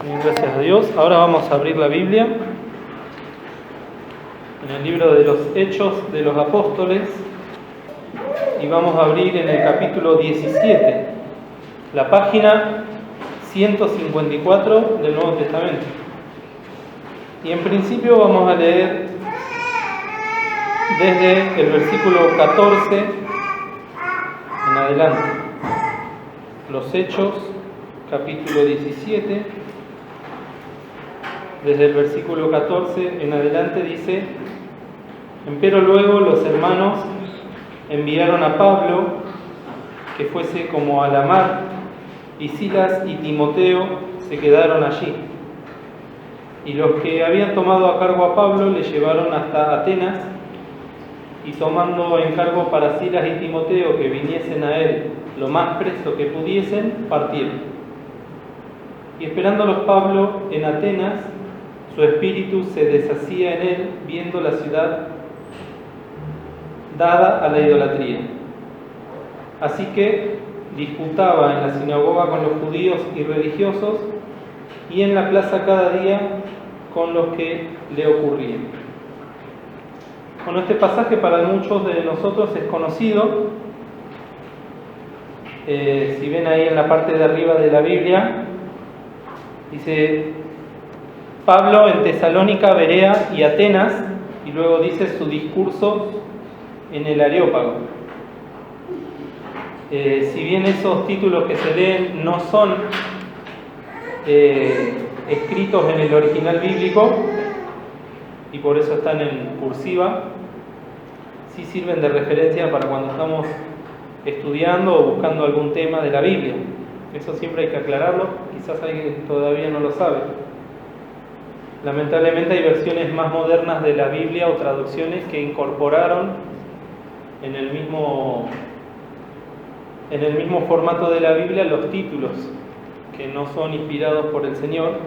Bien, gracias a Dios. Ahora vamos a abrir la Biblia en el libro de los Hechos de los Apóstoles y vamos a abrir en el capítulo 17, la página 154 del Nuevo Testamento. Y en principio vamos a leer desde el versículo 14 en adelante. Los Hechos, capítulo 17, desde el versículo 14 en adelante dice: Empero luego los hermanos enviaron a Pablo que fuese como a la mar, y Silas y Timoteo se quedaron allí. Y los que habían tomado a cargo a Pablo le llevaron hasta Atenas, y tomando encargo para Silas y Timoteo que viniesen a él lo más presto que pudiesen, partieron. Y esperándolos Pablo en Atenas, su espíritu se deshacía en él, viendo la ciudad dada a la idolatría. Así que disputaba en la sinagoga con los judíos y religiosos, y en la plaza cada día con los que le ocurrían. Bueno, este pasaje para muchos de nosotros es conocido. Si ven ahí en la parte de arriba de la Biblia, dice Pablo en Tesalónica, Berea y Atenas, y luego dice su discurso en el Areópago. Si bien esos títulos que se leen no son escritos en el original bíblico, y por eso están en cursiva, sí sirven de referencia para cuando estamos estudiando o buscando algún tema de la Biblia. Eso siempre hay que aclararlo, quizás alguien todavía no lo sabe. Lamentablemente hay versiones más modernas de la Biblia o traducciones que incorporaron en el mismo formato de la Biblia los títulos que no son inspirados por el Señor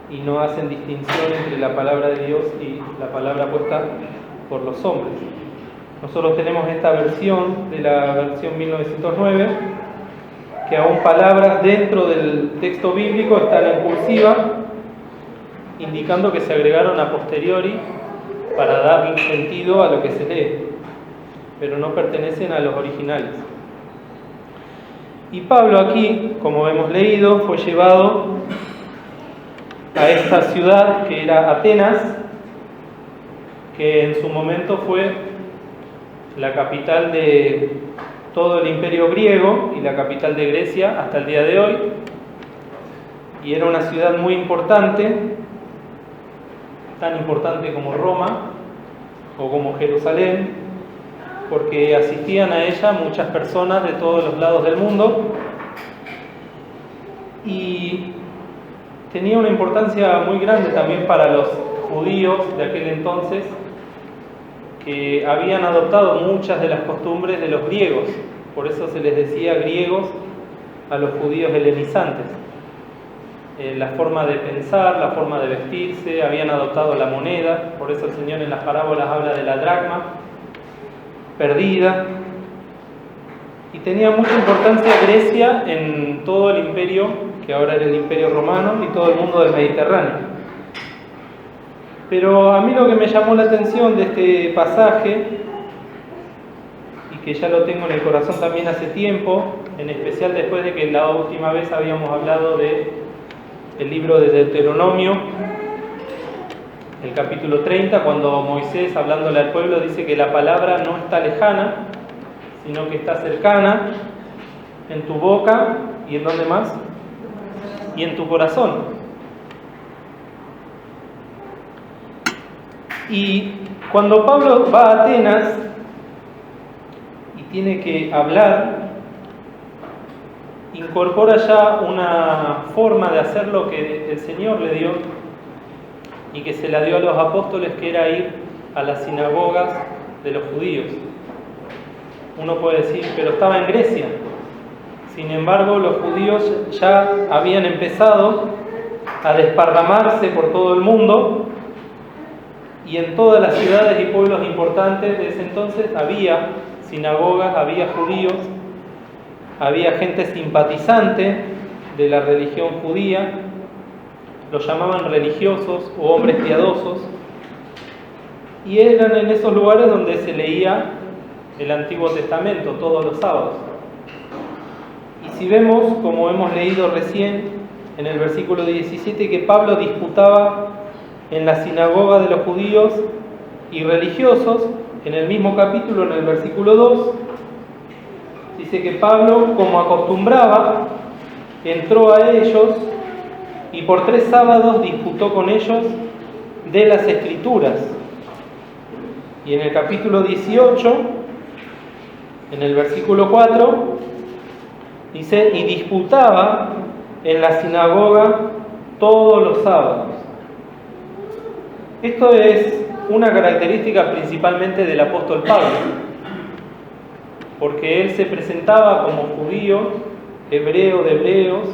y no hacen distinción entre la palabra de Dios y la palabra puesta por los hombres. Nosotros tenemos esta versión de la versión 1909, que aún palabras dentro del texto bíblico están en cursiva, indicando que se agregaron a posteriori para dar sentido a lo que se lee, pero no pertenecen a los originales. Y Pablo aquí, como hemos leído, fue llevado a esta ciudad que era Atenas, que en su momento fue la capital de todo el imperio griego y la capital de Grecia hasta el día de hoy, y era una ciudad muy importante, tan importante como Roma o como Jerusalén, porque asistían a ella muchas personas de todos los lados del mundo, y tenía una importancia muy grande también para los judíos de aquel entonces, que habían adoptado muchas de las costumbres de los griegos. Por eso se les decía griegos a los judíos helenizantes. La forma de pensar, la forma de vestirse, habían adoptado la moneda. Por eso el Señor en las parábolas habla de la dracma perdida. Y tenía mucha importancia Grecia en todo el imperio, que ahora era el imperio romano, y todo el mundo del Mediterráneo. Pero a mí lo que me llamó la atención de este pasaje, y que ya lo tengo en el corazón también hace tiempo, en especial después de que la última vez habíamos hablado del libro de Deuteronomio, el capítulo 30, cuando Moisés, hablándole al pueblo, dice que la palabra no está lejana, sino que está cercana, en tu boca, ¿y en dónde más? Y en tu corazón. Y cuando Pablo va a Atenas y tiene que hablar, incorpora ya una forma de hacer lo que el Señor le dio y que se la dio a los apóstoles, que era ir a las sinagogas de los judíos. Uno puede decir, pero estaba en Grecia. Sin embargo, los judíos ya habían empezado a desparramarse por todo el mundo, y en todas las ciudades y pueblos importantes de ese entonces había sinagogas, había judíos, había gente simpatizante de la religión judía, los llamaban religiosos o hombres piadosos, y eran en esos lugares donde se leía el Antiguo Testamento todos los sábados. Y si vemos, como hemos leído recién en el versículo 17, que Pablo disputaba en la sinagoga de los judíos y religiosos, en el mismo capítulo, en el versículo 2, dice que Pablo, como acostumbraba, entró a ellos y por 3 sábados disputó con ellos de las Escrituras. Y en el capítulo 18, en el versículo 4, dice, y disputaba en la sinagoga todos los sábados. Esto es una característica principalmente del apóstol Pablo, porque él se presentaba como judío, hebreo de hebreos,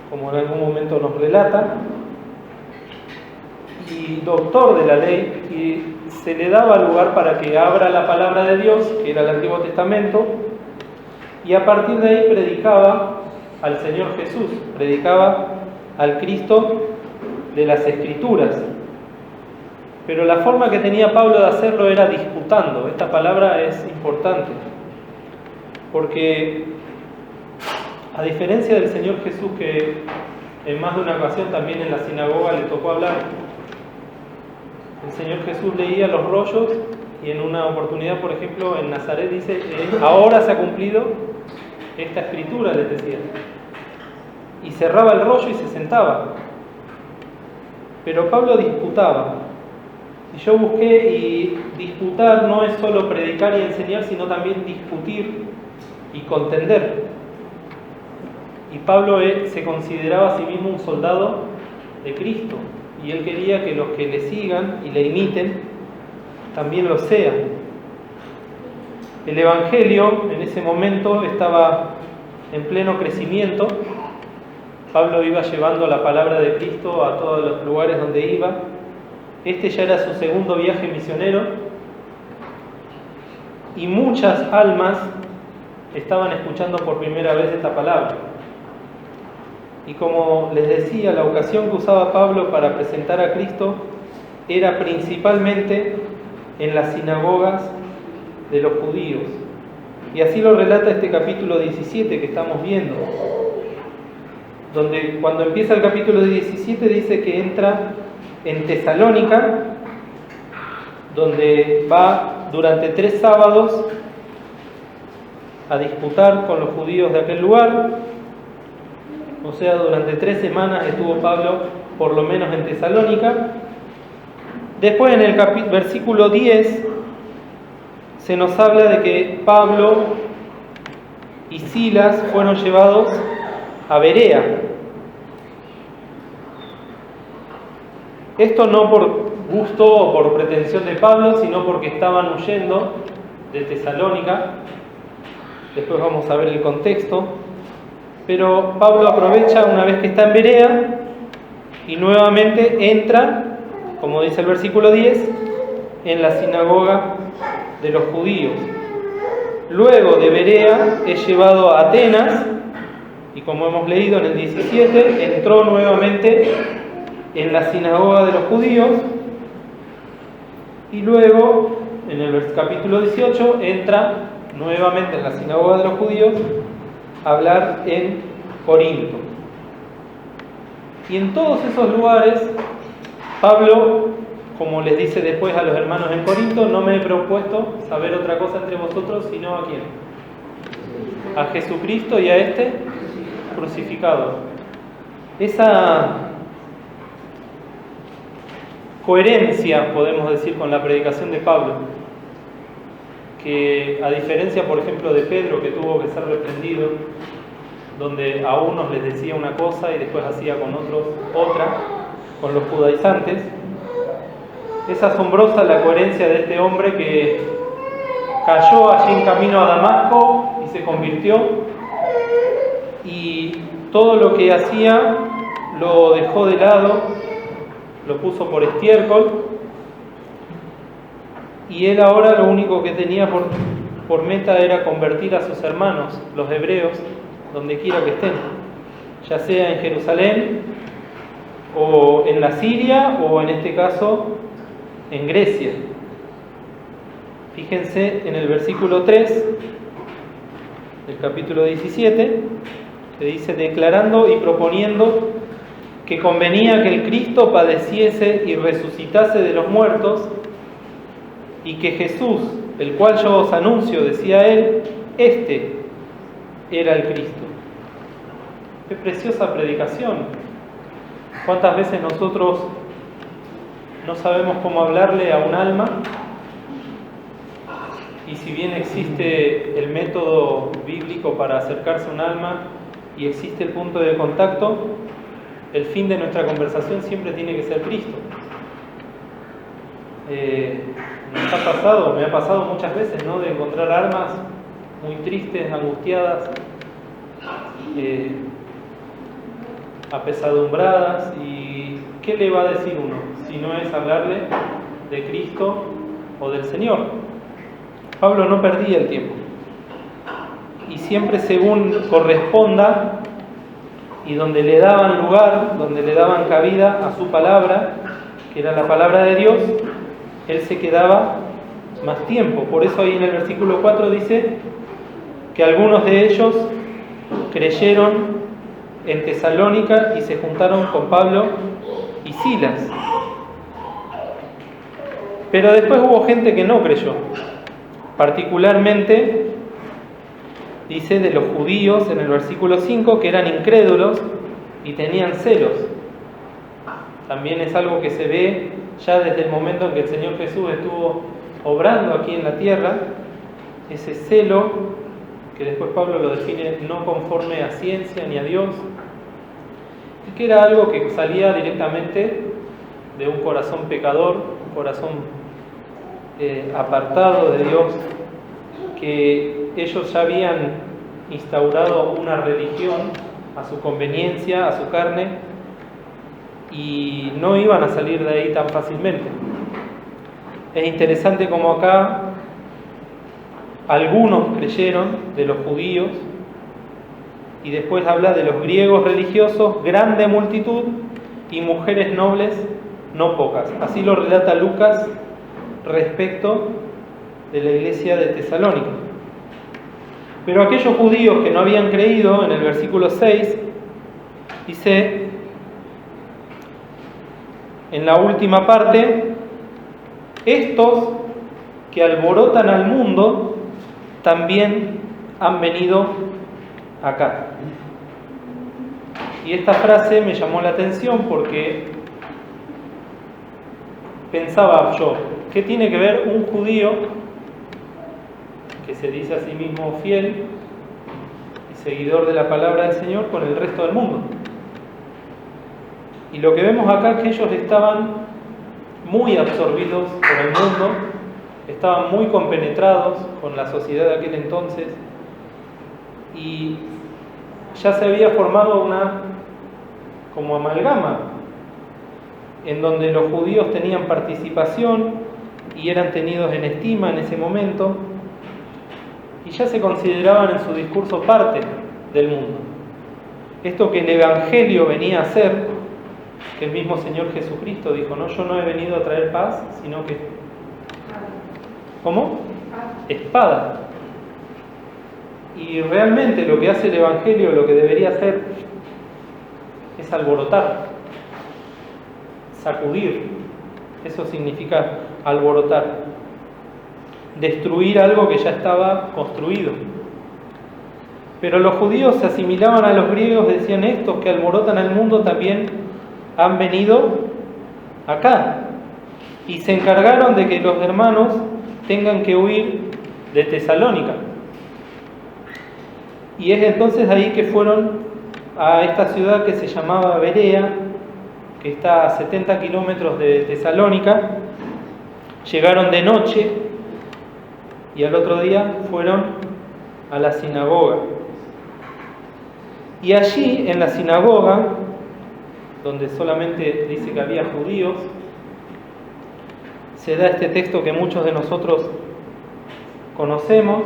como en algún momento nos relata, y doctor de la ley, y se le daba lugar para que abra la palabra de Dios, que era el Antiguo Testamento, y a partir de ahí predicaba al Señor Jesús, predicaba al Cristo de las Escrituras. Pero la forma que tenía Pablo de hacerlo era disputando. Esta palabra es importante, porque a diferencia del Señor Jesús, que en más de una ocasión también en la sinagoga le tocó hablar, el Señor Jesús leía los rollos y en una oportunidad, por ejemplo, en Nazaret dice, ahora se ha cumplido esta escritura, les decía. Y cerraba el rollo y se sentaba. Pero Pablo disputaba. Y yo busqué, y disputar no es solo predicar y enseñar, sino también discutir y contender. Y Pablo se consideraba a sí mismo un soldado de Cristo, y él quería que los que le sigan y le imiten también lo sean. El Evangelio en ese momento estaba en pleno crecimiento. Pablo iba llevando la palabra de Cristo a todos los lugares donde iba. Este ya era su segundo viaje misionero, y muchas almas estaban escuchando por primera vez esta palabra. Y como les decía, la ocasión que usaba Pablo para presentar a Cristo era principalmente en las sinagogas de los judíos. Y así lo relata este capítulo 17 que estamos viendo, donde cuando empieza el capítulo 17 dice que entra en Tesalónica, donde va durante 3 sábados a disputar con los judíos de aquel lugar. O sea, durante 3 semanas estuvo Pablo por lo menos en Tesalónica. Después en el versículo 10 se nos habla de que Pablo y Silas fueron llevados a Berea. Esto no por gusto o por pretensión de Pablo, sino porque estaban huyendo de Tesalónica. Después vamos a ver el contexto. Pero Pablo aprovecha una vez que está en Berea y nuevamente entra, como dice el versículo 10, en la sinagoga de los judíos. Luego de Berea es llevado a Atenas, y como hemos leído en el 17, entró nuevamente en la sinagoga de los judíos, y luego en el capítulo 18 entra nuevamente en la sinagoga de los judíos a hablar en Corinto. Y en todos esos lugares Pablo, como les dice después a los hermanos en Corinto, no me he propuesto saber otra cosa entre vosotros sino a quién, a Jesucristo y a este crucificado. Esa coherencia, podemos decir, con la predicación de Pablo, que a diferencia, por ejemplo, de Pedro, que tuvo que ser reprendido, donde a unos les decía una cosa y después hacía con otros otra, con los judaizantes, es asombrosa la coherencia de este hombre que cayó allí en camino a Damasco y se convirtió, y todo lo que hacía lo dejó de lado, lo puso por estiércol, y él ahora lo único que tenía por meta era convertir a sus hermanos, los hebreos, donde quiera que estén, ya sea en Jerusalén o en la Siria o en este caso en Grecia. Fíjense en el versículo 3 del capítulo 17, que dice: declarando y proponiendo que convenía que el Cristo padeciese y resucitase de los muertos, y que Jesús, el cual yo os anuncio, decía él, este era el Cristo. Qué preciosa predicación. ¿Cuántas veces nosotros no sabemos cómo hablarle a un alma? Y si bien existe el método bíblico para acercarse a un alma y existe el punto de contacto, el fin de nuestra conversación siempre tiene que ser Cristo. Nos ha pasado, me ha pasado muchas veces, ¿no?, de encontrar almas muy tristes, angustiadas, apesadumbradas, y ¿qué le va a decir uno si no es hablarle de Cristo o del Señor? Pablo no perdía el tiempo, y siempre según corresponda y donde le daban lugar, donde le daban cabida a su palabra, que era la palabra de Dios, él se quedaba más tiempo. Por eso ahí en el versículo 4 dice que algunos de ellos creyeron en Tesalónica y se juntaron con Pablo y Silas. Pero después hubo gente que no creyó, particularmente dice de los judíos en el versículo 5, que eran incrédulos y tenían celos. También es algo que se ve ya desde el momento en que el Señor Jesús estuvo obrando aquí en la tierra, ese celo que después Pablo lo define no conforme a ciencia ni a Dios, y que era algo que salía directamente de un corazón pecador, un corazón apartado de Dios, que ellos ya habían instaurado una religión a su conveniencia, a su carne, y no iban a salir de ahí tan fácilmente. Es interesante como acá algunos creyeron de los judíos, y después habla de los griegos religiosos, grande multitud, y mujeres nobles no pocas. Así lo relata Lucas respecto de la iglesia de Tesalónica. Pero aquellos judíos que no habían creído, en el versículo 6, dice en la última parte: estos que alborotan al mundo también han venido acá. Y esta frase me llamó la atención porque pensaba yo, ¿qué tiene que ver un judío que se dice a sí mismo fiel y seguidor de la palabra del Señor con el resto del mundo? Y lo que vemos acá es que ellos estaban muy absorbidos por el mundo, estaban muy compenetrados con la sociedad de aquel entonces, y ya se había formado una como amalgama en donde los judíos tenían participación y eran tenidos en estima en ese momento, y ya se consideraban en su discurso parte del mundo. Esto que el Evangelio venía a hacer, que el mismo Señor Jesucristo dijo, no, yo no he venido a traer paz, sino que... ¿Cómo? Espada. Y realmente lo que hace el Evangelio, lo que debería hacer, es alborotar, sacudir. Eso significa alborotar, destruir algo que ya estaba construido. Pero los judíos se asimilaban a los griegos, decían: estos que alborotan el mundo también han venido acá, y se encargaron de que los hermanos tengan que huir de Tesalónica. Y es entonces ahí que fueron a esta ciudad que se llamaba Berea, que está a 70 kilómetros de Tesalónica. Llegaron de noche y al otro día fueron a la sinagoga. Y allí, en la sinagoga, donde solamente dice que había judíos, se da este texto que muchos de nosotros conocemos,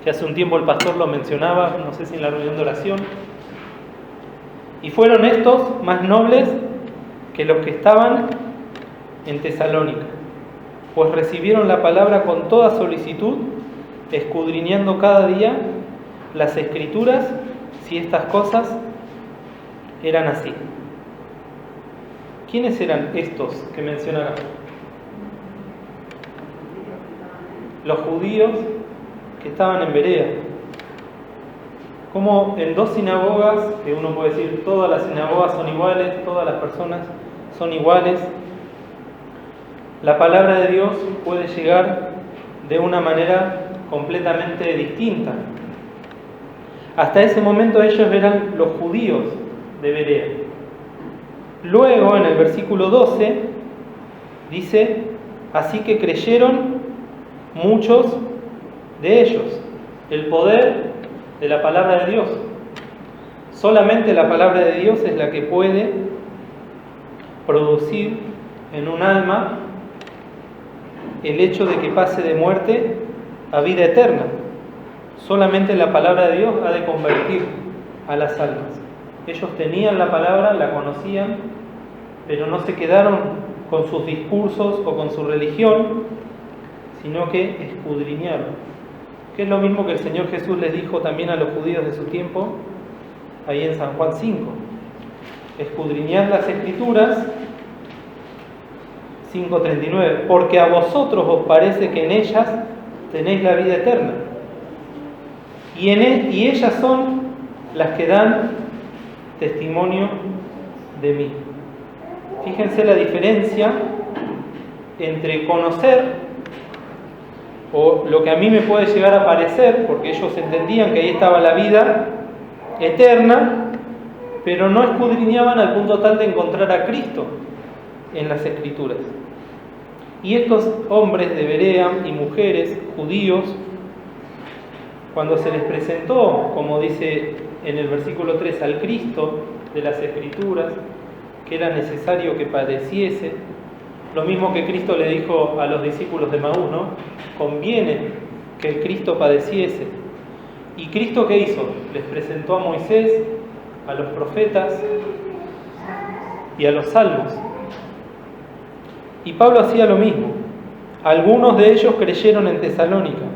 que hace un tiempo el pastor lo mencionaba, no sé si en la reunión de oración, Y fueron estos más nobles que los que estaban en Tesalónica, pues recibieron la palabra con toda solicitud, escudriñando cada día las Escrituras, si estas cosas eran así. ¿Quiénes eran estos que mencionaron? Los judíos que estaban en Berea. Como en dos sinagogas, que uno puede decir todas las sinagogas son iguales, todas las personas son iguales, la palabra de Dios puede llegar de una manera completamente distinta. Hasta ese momento ellos eran los judíos de Berea. Luego, en el versículo 12, dice: así que creyeron muchos de ellos. El poder de la palabra de Dios. Solamente la palabra de Dios es la que puede producir en un alma el hecho de que pase de muerte a vida eterna. Solamente la palabra de Dios ha de convertir a las almas. Ellos tenían la palabra, la conocían, pero no se quedaron con sus discursos o con su religión, sino que escudriñaron. Que es lo mismo que el Señor Jesús les dijo también a los judíos de su tiempo, ahí en San Juan 5. Escudriñad las Escrituras, 5:39, porque a vosotros os parece que en ellas tenéis la vida eterna. Y ellas son las que dan testimonio de mí. Fíjense la diferencia entre conocer, o lo que a mí me puede llegar a parecer, porque ellos entendían que ahí estaba la vida eterna, pero no escudriñaban al punto tal de encontrar a Cristo en las Escrituras. Y estos hombres de Berea y mujeres judíos, cuando se les presentó, como dice en el versículo 3, al Cristo de las Escrituras, que era necesario que padeciese, lo mismo que Cristo le dijo a los discípulos de Maús, ¿no? Conviene que el Cristo padeciese. ¿Y Cristo qué hizo? Les presentó a Moisés, a los profetas y a los salmos. Y Pablo hacía lo mismo. Algunos de ellos creyeron en Tesalónica.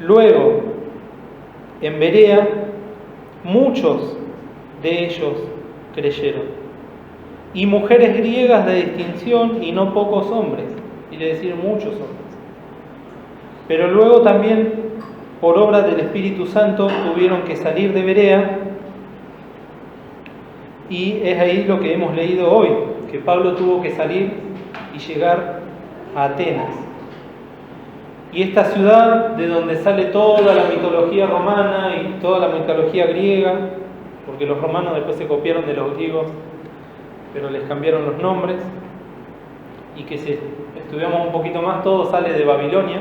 Luego, en Berea, muchos de ellos creyeron. Y mujeres griegas de distinción y no pocos hombres, quiere decir muchos hombres. Pero luego también, por obra del Espíritu Santo, tuvieron que salir de Berea, y es ahí lo que hemos leído hoy, que Pablo tuvo que salir y llegar a Atenas. Y esta ciudad de donde sale toda la mitología romana y toda la mitología griega, porque los romanos después se copiaron de los griegos, pero les cambiaron los nombres, y que si estudiamos un poquito más, todo sale de Babilonia,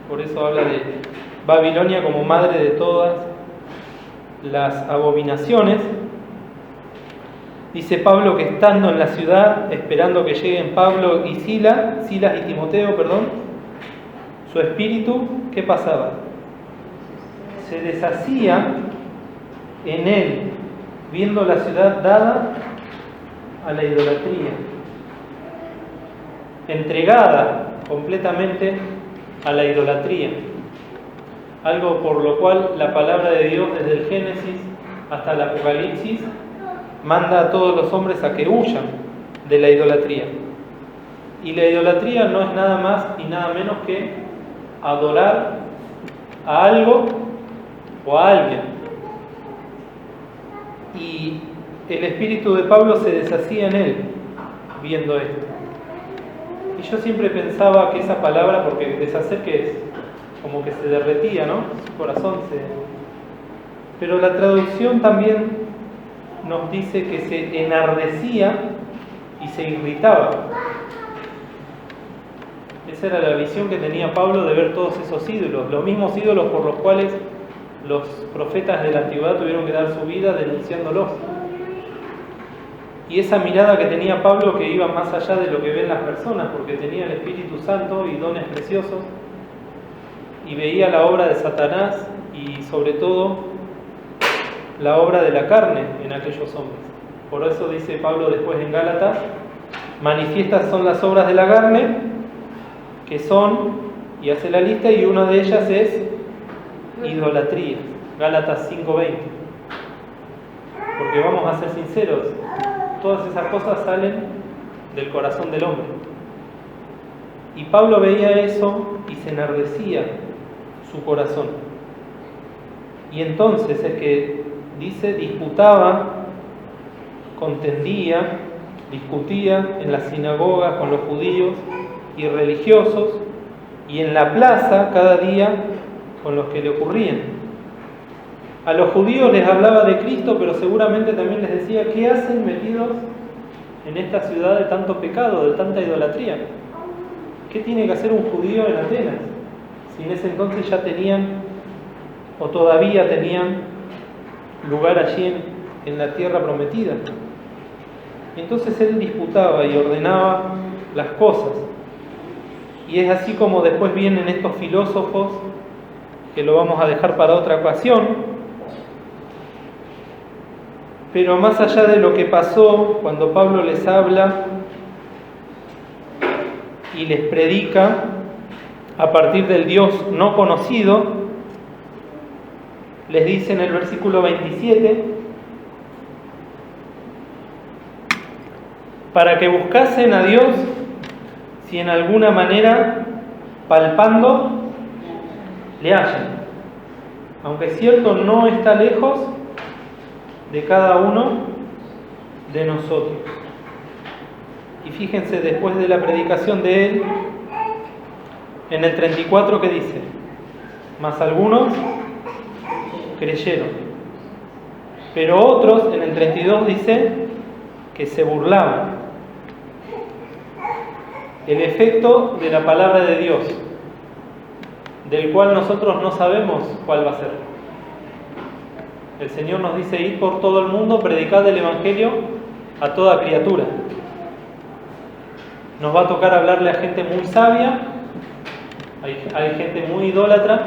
por eso habla de Babilonia como madre de todas las abominaciones. Dice Pablo que estando en la ciudad, esperando que lleguen Pablo y Silas y Timoteo, su espíritu, ¿qué pasaba? Se deshacía en él, viendo la ciudad dada a la idolatría, entregada completamente a la idolatría, algo por lo cual la palabra de Dios desde el Génesis hasta el Apocalipsis manda a todos los hombres a que huyan de la idolatría. Y la idolatría no es nada más y nada menos que adorar a algo o a alguien. Y el espíritu de Pablo se deshacía en él viendo esto. Y yo siempre pensaba que esa palabra, porque deshacer, que es como que se derretía, ¿no? Su corazón Pero la traducción también nos dice que se enardecía y se irritaba. Esa era la visión que tenía Pablo de ver todos esos ídolos, los mismos ídolos por los cuales los profetas de la antigüedad tuvieron que dar su vida denunciándolos. Y esa mirada que tenía Pablo, que iba más allá de lo que ven las personas, porque tenía el Espíritu Santo y dones preciosos, y veía la obra de Satanás y sobre todo la obra de la carne en aquellos hombres. Por eso dice Pablo después en Gálatas, manifiestas son las obras de la carne, que son, y hace la lista, y una de ellas es idolatría. Gálatas 5:20. Porque vamos a ser sinceros, todas esas cosas salen del corazón del hombre. Y Pablo veía eso y se enardecía su corazón. Y entonces es que dice, disputaba, contendía, discutía en las sinagogas con los judíos y religiosos, y en la plaza cada día con los que le ocurrían. A los judíos les hablaba de Cristo, pero seguramente también les decía, ¿qué hacen metidos en esta ciudad de tanto pecado, de tanta idolatría? ¿Qué tiene que hacer un judío en Atenas? Si en ese entonces ya tenían, o todavía tenían, lugar allí en la tierra prometida. Entonces él disputaba y ordenaba las cosas. Y es así como después vienen estos filósofos, que lo vamos a dejar para otra ocasión. Pero más allá de lo que pasó, cuando Pablo les habla y les predica a partir del Dios no conocido, les dice en el versículo 27, para que buscasen a Dios, si en alguna manera, palpando, le hallen. Aunque es cierto, no está lejos de cada uno de nosotros. Y fíjense, después de la predicación de él, en el 34 que dice, mas algunos creyeron, pero otros, en el 32 dice, que se burlaban. El efecto de la palabra de Dios, del cual nosotros no sabemos cuál va a ser. El Señor nos dice, id por todo el mundo, predicad el Evangelio a toda criatura. Nos va a tocar hablarle a gente muy sabia, hay gente muy idólatra,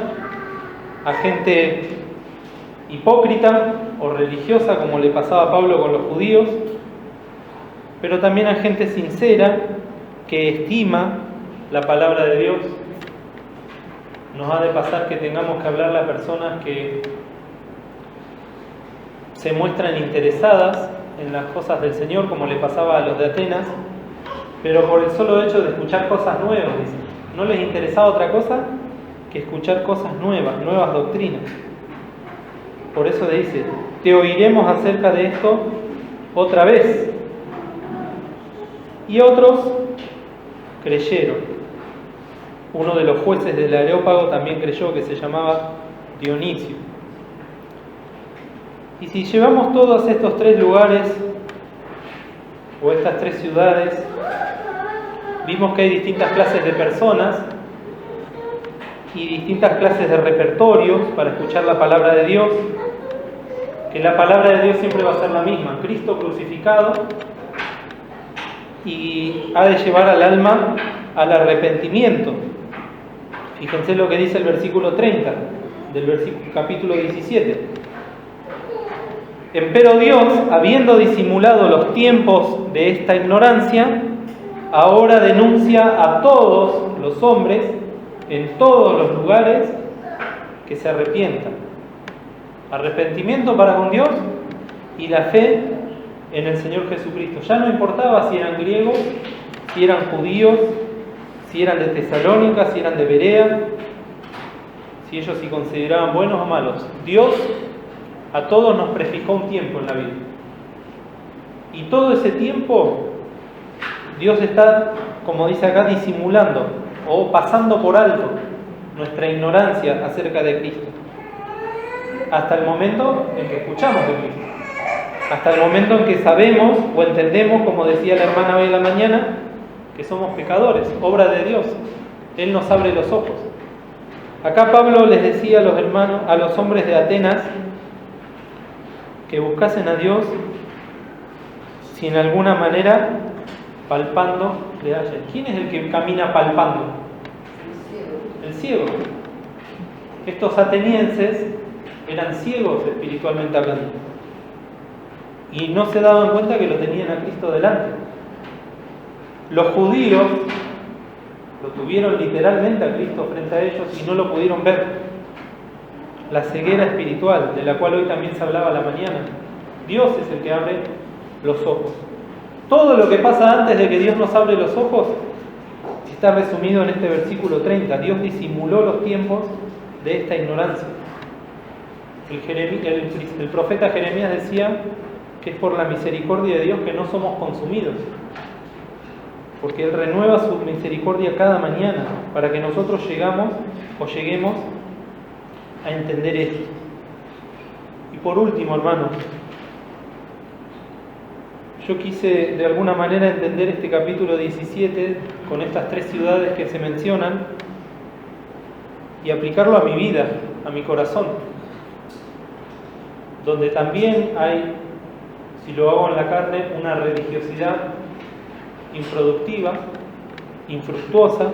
a gente hipócrita o religiosa, como le pasaba a Pablo con los judíos, pero también a gente sincera que estima la palabra de Dios. Nos ha de pasar que tengamos que hablarle a personas que se muestran interesadas en las cosas del Señor, como le pasaba a los de Atenas, pero por el solo hecho de escuchar cosas nuevas, dice, no les interesaba otra cosa que escuchar cosas nuevas, nuevas doctrinas. Por eso le dice, te oiremos acerca de esto otra vez. Y otros creyeron. Uno de los jueces del Areópago también creyó, que se llamaba Dionisio. Y si llevamos todos estos tres lugares, o estas tres ciudades, vimos que hay distintas clases de personas y distintas clases de repertorios para escuchar la palabra de Dios, que la palabra de Dios siempre va a ser la misma, Cristo crucificado, y ha de llevar al alma al arrepentimiento. Fíjense lo que dice el versículo 30 del capítulo 17. Empero Dios, habiendo disimulado los tiempos de esta ignorancia, ahora denuncia a todos los hombres, en todos los lugares, que se arrepientan. Arrepentimiento para con Dios y la fe en el Señor Jesucristo. Ya no importaba si eran griegos, si eran judíos, si eran de Tesalónica, si eran de Berea, si ellos se consideraban buenos o malos. Dios a todos nos prefijó un tiempo en la vida. Y todo ese tiempo Dios está, como dice acá, disimulando o pasando por alto nuestra ignorancia acerca de Cristo. Hasta el momento en que escuchamos de Cristo. Hasta el momento en que sabemos o entendemos, como decía la hermana hoy en la mañana, que somos pecadores, obra de Dios. Él nos abre los ojos. Acá Pablo les decía a los hermanos, a los hombres de Atenas, que buscasen a Dios si en alguna manera, palpando, le hallen. ¿Quién es el que camina palpando? El ciego. Estos atenienses eran ciegos espiritualmente hablando, y no se daban cuenta que lo tenían a Cristo delante. Los judíos lo tuvieron literalmente a Cristo frente a ellos y no lo pudieron ver. La ceguera espiritual, de la cual hoy también se hablaba a la mañana. Dios es el que abre los ojos. Todo lo que pasa antes de que Dios nos abre los ojos está resumido en este versículo 30. Dios disimuló los tiempos de esta ignorancia. El profeta Jeremías decía que es por la misericordia de Dios que no somos consumidos, porque Él renueva su misericordia cada mañana para que nosotros lleguemos a entender esto. Y por último, hermanos, yo quise de alguna manera entender este capítulo 17 con estas 3 ciudades que se mencionan y aplicarlo a mi vida, a mi corazón, donde también hay, si lo hago en la carne, una religiosidad improductiva, infructuosa,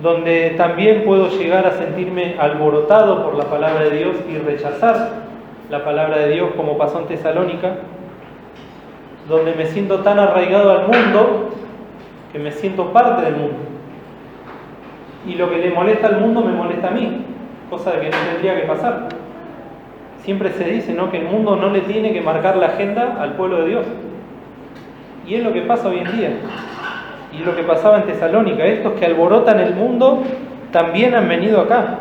donde también puedo llegar a sentirme alborotado por la palabra de Dios y rechazar la palabra de Dios, como pasó en Tesalónica, donde me siento tan arraigado al mundo que me siento parte del mundo, y lo que le molesta al mundo me molesta a mí, cosa de que no tendría que pasar. Siempre se dice, ¿no?, que el mundo no le tiene que marcar la agenda al pueblo de Dios, y es lo que pasa hoy en día, y lo que pasaba en Tesalónica. Estos que alborotan el mundo también han venido acá.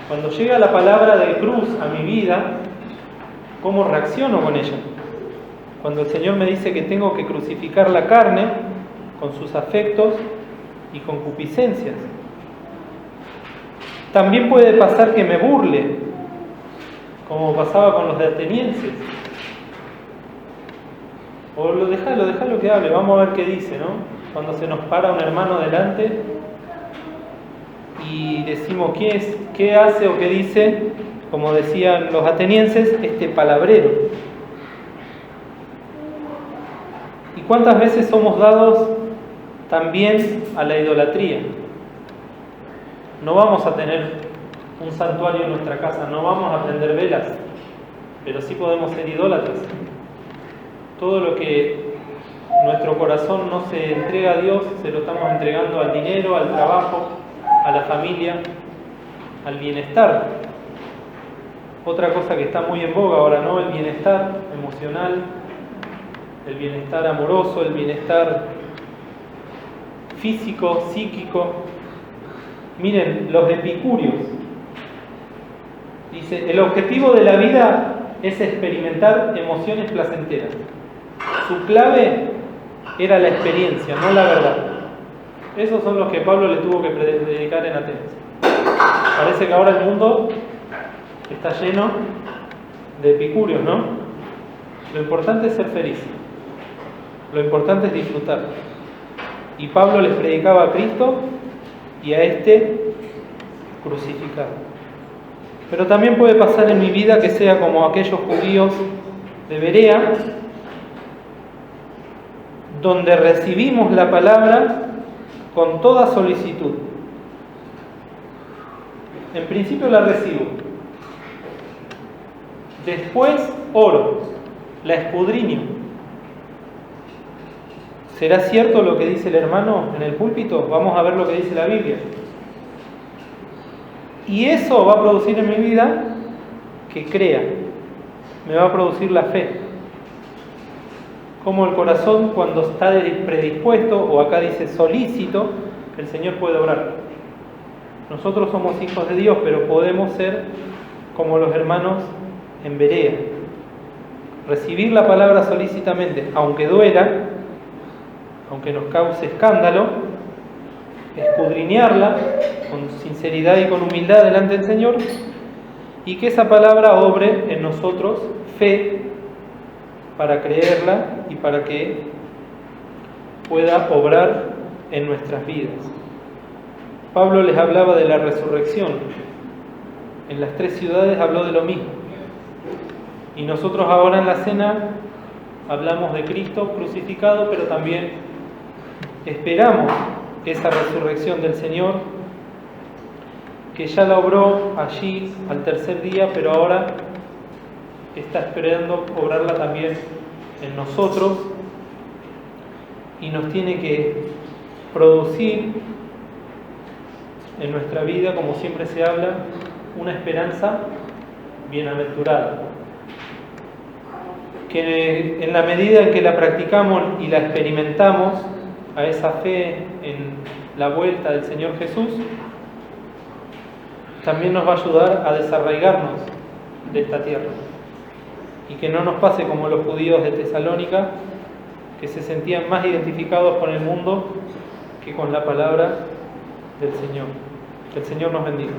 Cuando llega la palabra de cruz a mi vida, ¿cómo reacciono con ella? Cuando el Señor me dice que tengo que crucificar la carne con sus afectos y concupiscencias. También puede pasar que me burle, como pasaba con los de atenienses. O déjalo que hable, vamos a ver qué dice, ¿no? Cuando se nos para un hermano delante y decimos qué hace o qué dice, como decían los atenienses, este palabrero. ¿Y cuántas veces somos dados también a la idolatría? No vamos a tener un santuario en nuestra casa, no vamos a prender velas, pero sí podemos ser idólatras. Todo lo que nuestro corazón no se entrega a Dios, se lo estamos entregando al dinero, al trabajo, a la familia, al bienestar. Otra cosa que está muy en boga ahora, ¿no? El bienestar emocional, el bienestar amoroso, el bienestar físico, psíquico. Miren, los epicúreos. Dice, el objetivo de la vida es experimentar emociones placenteras. Su clave era la experiencia, no la verdad. Esos son los que Pablo le tuvo que predicar en Atenas. Parece que ahora el mundo está lleno de epicúreos, ¿no? Lo importante es ser feliz. Lo importante es disfrutar. Y Pablo les predicaba a Cristo y a este crucificado. Pero también puede pasar en mi vida que sea como aquellos judíos de Berea, donde recibimos la palabra con toda solicitud. En principio la recibo, después oro, la escudriño. ¿Será cierto lo que dice el hermano en el púlpito? Vamos a ver lo que dice la Biblia. Y eso va a producir en mi vida que crea, me va a producir la fe. Como el corazón, cuando está predispuesto, o acá dice solícito, el Señor puede obrar. Nosotros somos hijos de Dios, pero podemos ser como los hermanos en Berea. Recibir la palabra solícitamente, aunque duela, aunque nos cause escándalo, escudriñarla con sinceridad y con humildad delante del Señor, y que esa palabra obre en nosotros fe para creerla y para que pueda obrar en nuestras vidas. Pablo les hablaba de la resurrección. En las 3 ciudades habló de lo mismo. Y nosotros ahora en la cena hablamos de Cristo crucificado, pero también esperamos esa resurrección del Señor. que ya la obró allí al tercer día, pero ahora está esperando obrarla también en nosotros y nos tiene que producir en nuestra vida, como siempre se habla, una esperanza bienaventurada, que en la medida en que la practicamos y la experimentamos, a esa fe en la vuelta del Señor Jesús, también nos va a ayudar a desarraigarnos de esta tierra y que no nos pase como los judíos de Tesalónica, que se sentían más identificados con el mundo que con la palabra del Señor. Que el Señor nos bendiga.